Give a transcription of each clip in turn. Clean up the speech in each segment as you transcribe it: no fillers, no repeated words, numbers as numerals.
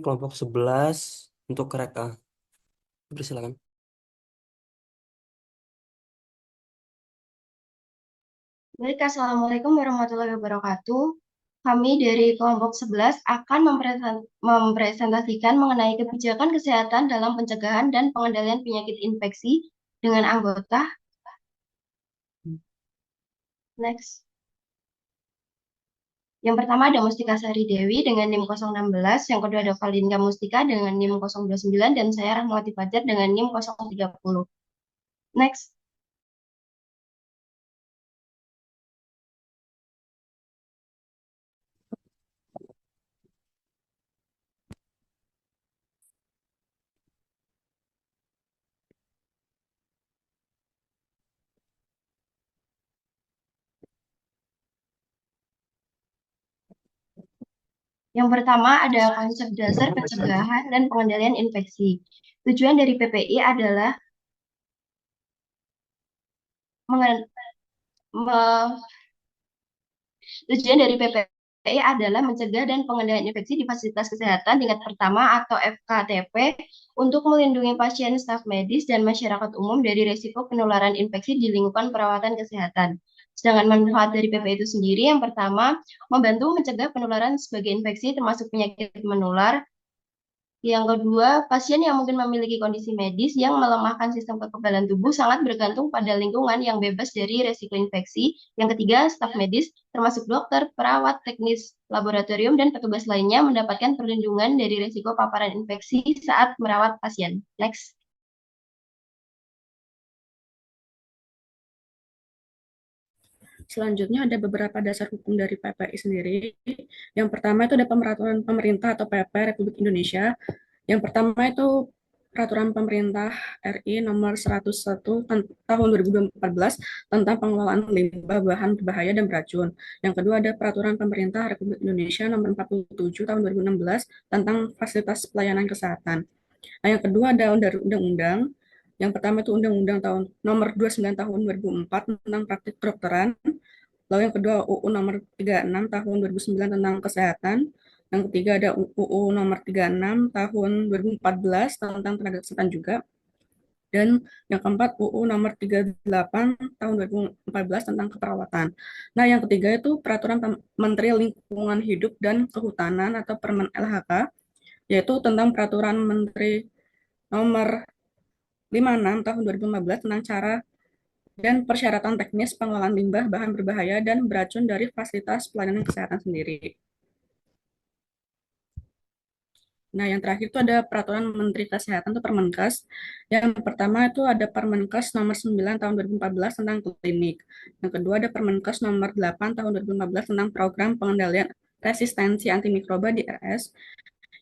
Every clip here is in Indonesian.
kelompok 11 untuk reka. Persilakan. Baik, Assalamualaikum warahmatullahi wabarakatuh. Kami dari kelompok 11 akan mempresentasikan mengenai kebijakan kesehatan dalam pencegahan dan pengendalian penyakit infeksi dengan anggota. Next. Yang pertama ada Mustika Sari Dewi dengan NIM 016, yang kedua ada Valinka Mustika dengan NIM 029, dan saya Rahmawati Fajar dengan NIM 030. Next. Yang pertama ada konsep dasar pencegahan dan pengendalian infeksi. Tujuan dari PPI adalah mengen- me- tujuan dari PPI adalah mencegah dan pengendalian infeksi di fasilitas kesehatan tingkat pertama atau FKTP untuk melindungi pasien, staf medis, dan masyarakat umum dari risiko penularan infeksi di lingkungan perawatan kesehatan. Sedangkan manfaat dari PPI itu sendiri, yang pertama, membantu mencegah penularan sebagai infeksi termasuk penyakit menular. Yang kedua, pasien yang mungkin memiliki kondisi medis yang melemahkan sistem kekebalan tubuh sangat bergantung pada lingkungan yang bebas dari resiko infeksi. Yang ketiga, staf medis, termasuk dokter, perawat, teknis laboratorium, dan petugas lainnya mendapatkan perlindungan dari resiko paparan infeksi saat merawat pasien. Next. Selanjutnya ada beberapa dasar hukum dari PPI sendiri. Yang pertama itu ada peraturan pemerintah atau PP Republik Indonesia. Yang pertama itu peraturan pemerintah RI nomor 101 tahun 2014 tentang pengelolaan limbah bahan berbahaya dan beracun. Yang kedua ada peraturan pemerintah Republik Indonesia nomor 47 tahun 2016 tentang fasilitas pelayanan kesehatan. Nah, yang kedua ada undang-undang. Yang pertama itu Undang-Undang tahun nomor 29 tahun 2004 tentang praktik kedokteran. Lalu yang kedua UU nomor 36 tahun 2009 tentang kesehatan. Yang ketiga ada UU nomor 36 tahun 2014 tentang tenaga kesehatan juga. Dan yang keempat UU nomor 38 tahun 2014 tentang keperawatan. Nah, yang ketiga itu Peraturan Menteri Lingkungan Hidup dan Kehutanan atau Permen LHK, yaitu tentang Peraturan Menteri nomor 56 tahun 2015 tentang cara dan persyaratan teknis pengelolaan limbah bahan berbahaya dan beracun dari fasilitas pelayanan kesehatan sendiri. Nah, yang terakhir itu ada Peraturan Menteri Kesehatan atau Permenkes. Yang pertama itu ada Permenkes nomor 9 tahun 2014 tentang klinik. Yang kedua ada Permenkes nomor 8 tahun 2015 tentang program pengendalian resistensi antimikroba di RS.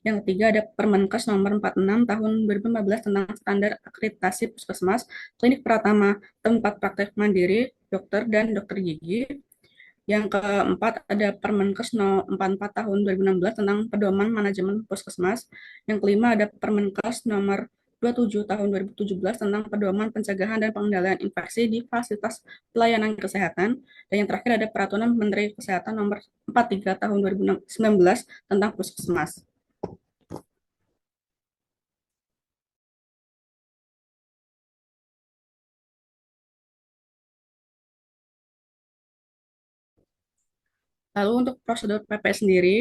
Yang ketiga ada Permenkes nomor 46 tahun 2015 tentang standar akreditasi puskesmas, klinik Pratama, tempat praktek mandiri, dokter dan dokter gigi. Yang keempat ada Permenkes no. 44 tahun 2016 tentang pedoman manajemen puskesmas. Yang kelima ada Permenkes nomor 27 tahun 2017 tentang pedoman pencegahan dan pengendalian infeksi di fasilitas pelayanan kesehatan. Dan yang terakhir ada Peraturan Menteri Kesehatan nomor 43 tahun 2019 tentang puskesmas. Lalu untuk prosedur PP sendiri,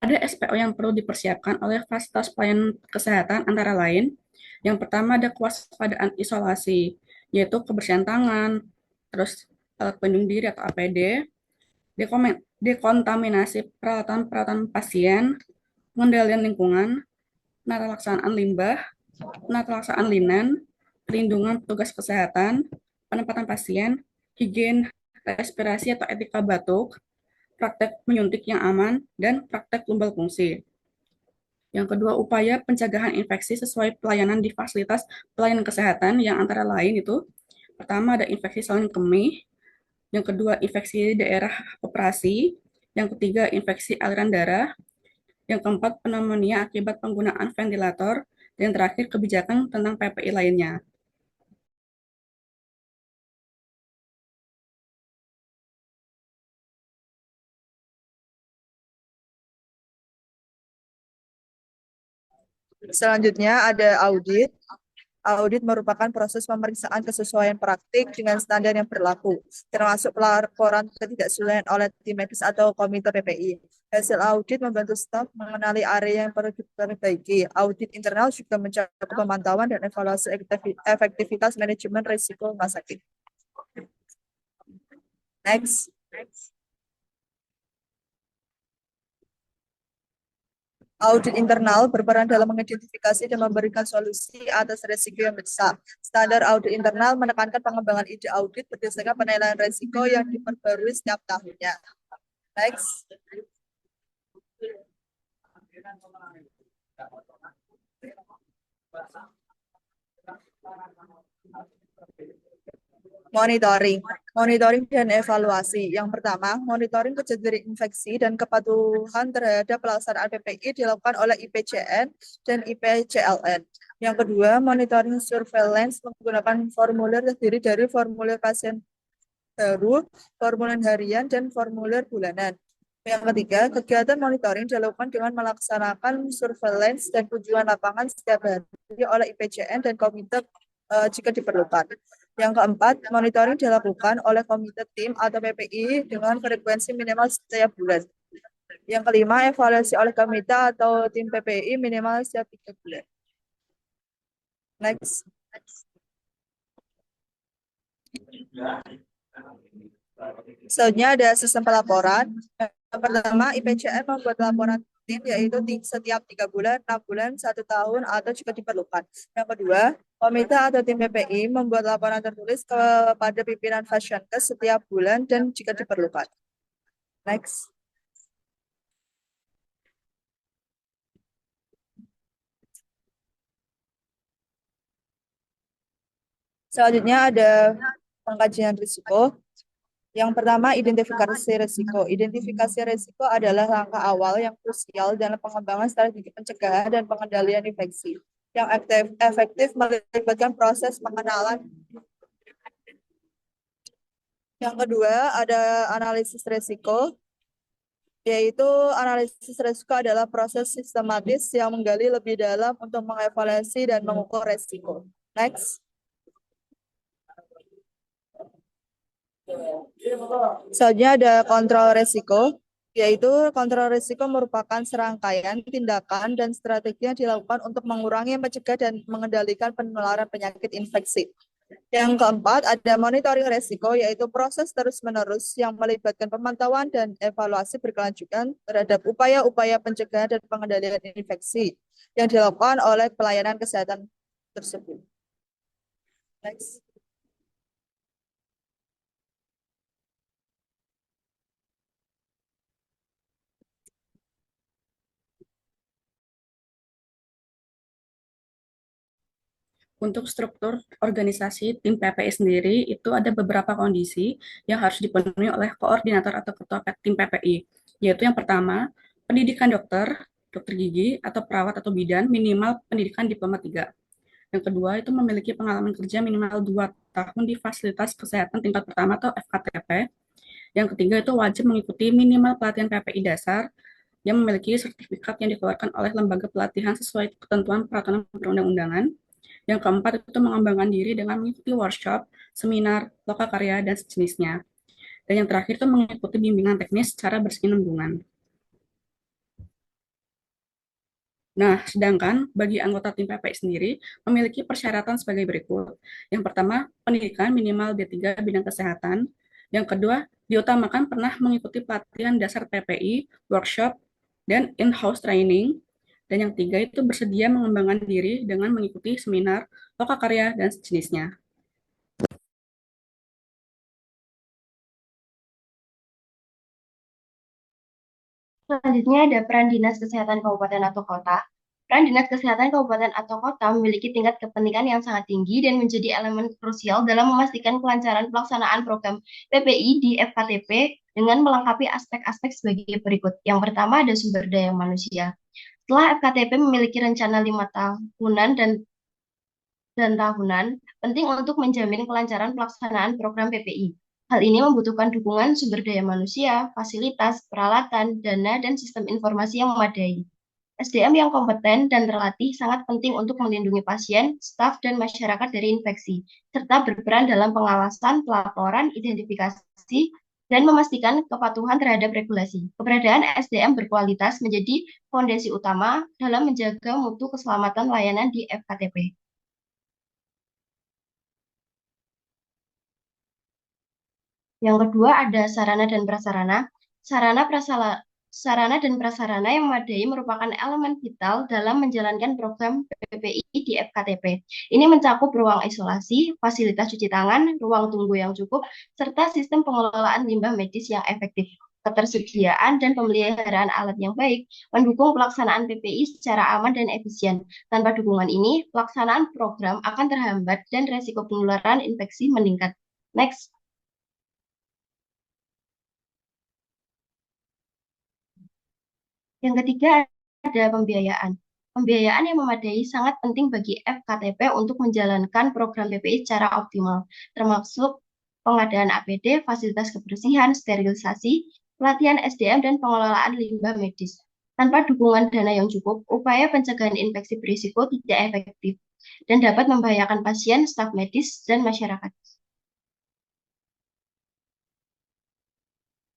ada SPO yang perlu dipersiapkan oleh fasilitas pelayanan kesehatan antara lain. Yang pertama ada kewaspadaan isolasi, yaitu kebersihan tangan, terus alat pelindung diri atau APD, dekontaminasi peralatan-peralatan pasien, pengendalian lingkungan, penata laksanaan limbah, penata laksanaan linen, perlindungan petugas kesehatan, penempatan pasien, higien respirasi atau etika batuk, praktek menyuntik yang aman, dan praktek tumbal fungsi. Yang kedua, upaya pencegahan infeksi sesuai pelayanan di fasilitas pelayanan kesehatan yang antara lain itu, pertama ada infeksi saluran kemih, yang kedua infeksi daerah operasi, yang ketiga infeksi aliran darah, yang keempat pneumonia akibat penggunaan ventilator, dan yang terakhir kebijakan tentang PPI lainnya. Selanjutnya ada audit. Audit merupakan proses pemeriksaan kesesuaian praktik dengan standar yang berlaku, termasuk pelaporan ketidaksesuaian oleh tim medis atau komite PPI. Hasil audit membantu staf mengenali area yang perlu diperbaiki. Audit internal juga mencakup pemantauan dan evaluasi efektivitas manajemen risiko rumah sakit. Next. Audit internal berperan dalam mengidentifikasi dan memberikan solusi atas risiko yang besar. Standar audit internal menekankan pengembangan ide audit berdasarkan penilaian risiko yang diperbarui setiap tahunnya. Next. Monitoring dan evaluasi. Yang pertama, monitoring kejadian infeksi dan kepatuhan terhadap pelaksanaan PPI dilakukan oleh IPCN dan IPCLN. Yang kedua, monitoring surveillance menggunakan formulir terdiri dari formulir pasien baru, formulir harian, dan formulir bulanan. Yang ketiga, kegiatan monitoring dilakukan dengan melaksanakan surveillance dan kunjungan lapangan setiap hari oleh IPCN dan komite jika diperlukan. Yang keempat, monitoring dilakukan oleh komite tim atau PPI dengan frekuensi minimal setiap bulan. Yang kelima, evaluasi oleh komite atau tim PPI minimal setiap 3 bulan. Next. Selanjutnya ada sistem pelaporan. Yang pertama, IPCN membuat laporan rutin, yaitu setiap 3 bulan, 6 bulan, 1 tahun, atau jika diperlukan. Yang kedua, komite atau tim PPI membuat laporan tertulis kepada pimpinan Fasiankes setiap bulan dan jika diperlukan. Next. Selanjutnya ada pengkajian risiko. Yang pertama, identifikasi risiko. Identifikasi risiko adalah langkah awal yang krusial dalam pengembangan strategi pencegahan dan pengendalian infeksi. Yang efektif melibatkan proses pengenalan. Yang kedua, ada analisis risiko, yaitu analisis risiko adalah proses sistematis yang menggali lebih dalam untuk mengevaluasi dan mengukur risiko. Next. Selanjutnya ada kontrol risiko, yaitu kontrol risiko merupakan serangkaian tindakan dan strategi yang dilakukan untuk mengurangi, mencegah, dan mengendalikan penularan penyakit infeksi. Yang keempat, ada monitoring risiko, yaitu proses terus-menerus yang melibatkan pemantauan dan evaluasi berkelanjutan terhadap upaya-upaya pencegahan dan pengendalian infeksi yang dilakukan oleh pelayanan kesehatan tersebut. Next. Untuk struktur organisasi tim PPI sendiri itu ada beberapa kondisi yang harus dipenuhi oleh koordinator atau ketua tim PPI, yaitu yang pertama, pendidikan dokter, dokter gigi, atau perawat atau bidan minimal pendidikan diploma 3. Yang kedua itu memiliki pengalaman kerja minimal 2 tahun di fasilitas kesehatan tingkat pertama atau FKTP. Yang ketiga itu wajib mengikuti minimal pelatihan PPI dasar yang memiliki sertifikat yang dikeluarkan oleh lembaga pelatihan sesuai ketentuan peraturan perundang-undangan. Yang keempat itu mengembangkan diri dengan mengikuti workshop, seminar, lokakarya, dan sejenisnya. Dan yang terakhir itu mengikuti bimbingan teknis secara berkesinambungan. Nah, sedangkan bagi anggota tim PPI sendiri memiliki persyaratan sebagai berikut. Yang pertama, pendidikan minimal D3 bidang kesehatan. Yang kedua, diutamakan pernah mengikuti pelatihan dasar PPI, workshop, dan in-house training. Dan yang tiga itu bersedia mengembangkan diri dengan mengikuti seminar, lokakarya, dan sejenisnya. Selanjutnya ada peran Dinas Kesehatan Kabupaten atau Kota. Peran Dinas Kesehatan Kabupaten atau Kota memiliki tingkat kepentingan yang sangat tinggi dan menjadi elemen krusial dalam memastikan kelancaran pelaksanaan program PPI di FKTP dengan melengkapi aspek-aspek sebagai berikut. Yang pertama ada sumber daya manusia. Setelah FKTP memiliki rencana 5 tahunan dan tahunan, penting untuk menjamin kelancaran pelaksanaan program PPI. Hal ini membutuhkan dukungan sumber daya manusia, fasilitas, peralatan, dana, dan sistem informasi yang memadai. SDM yang kompeten dan terlatih sangat penting untuk melindungi pasien, staf, dan masyarakat dari infeksi, serta berperan dalam pengawasan, pelaporan, identifikasi, dan memastikan kepatuhan terhadap regulasi. Keberadaan SDM berkualitas menjadi fondasi utama dalam menjaga mutu keselamatan layanan di FKTP. Yang kedua ada sarana dan prasarana. Sarana dan prasarana yang memadai merupakan elemen vital dalam menjalankan program PPI di FKTP. Ini mencakup ruang isolasi, fasilitas cuci tangan, ruang tunggu yang cukup, serta sistem pengelolaan limbah medis yang efektif. Ketersediaan dan pemeliharaan alat yang baik mendukung pelaksanaan PPI secara aman dan efisien. Tanpa dukungan ini, pelaksanaan program akan terhambat dan resiko penularan infeksi meningkat. Next. Yang ketiga ada pembiayaan. Pembiayaan yang memadai sangat penting bagi FKTP untuk menjalankan program PPI secara optimal, termasuk pengadaan APD, fasilitas kebersihan, sterilisasi, pelatihan SDM, dan pengelolaan limbah medis. Tanpa dukungan dana yang cukup, upaya pencegahan infeksi berisiko tidak efektif dan dapat membahayakan pasien, staf medis, dan masyarakat.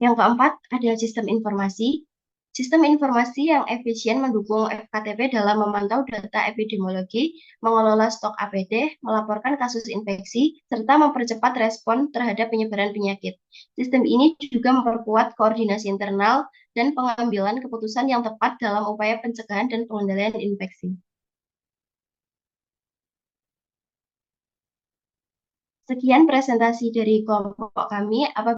Yang keempat, ada sistem informasi. Sistem informasi yang efisien mendukung FKTP dalam memantau data epidemiologi, mengelola stok APD, melaporkan kasus infeksi, serta mempercepat respon terhadap penyebaran penyakit. Sistem ini juga memperkuat koordinasi internal dan pengambilan keputusan yang tepat dalam upaya pencegahan dan pengendalian infeksi. Sekian presentasi dari kelompok kami. Apabila